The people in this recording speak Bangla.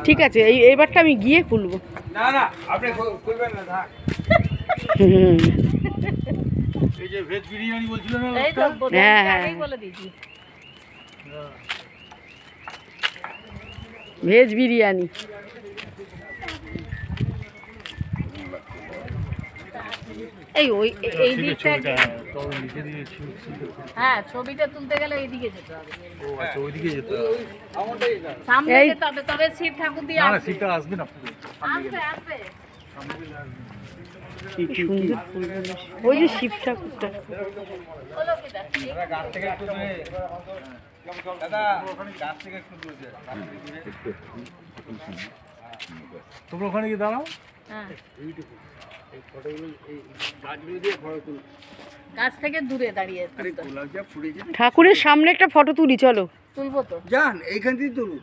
ঠিক আছে, এইবারটা আমি গিয়ে খুলবো। না না, আপনি খুলবেন না, থাক। এই যে ভেজ বিরিয়ানি বলছিল না, হ্যাঁ হ্যাঁ, ভেজ বিরিয়ানি। এই ওই এই দিকটা, হ্যাঁ ছবিটা তুলতে গেলে এইদিকে যেতে হবে। ও আচ্ছা, ওইদিকে যেতে হবে। সামনে যেতে হবে, তবে শিব ঠাকুর দিয়ে না, সিটটা আসবে না। আসবে। কি সুন্দর ফুল, ওই যে শিব ঠাকুরটা। গাছ থেকে একটু দূরে, দাদা গাছ থেকে একটু দূরে, তোমরা ওখানে গিয়ে দাঁড়াও। হ্যাঁ, এই ফটোগুলো, এই গাছগুলো দিয়ে ফটো তুল। গাছ থেকে দূরে দাঁড়িয়ে আরে গোলাপ যা ফুটেছে। ঠাকুরের সামনে একটা ফটো তুলি, চলো। তুলবো তো, যান এইখান থেকে তুলুন।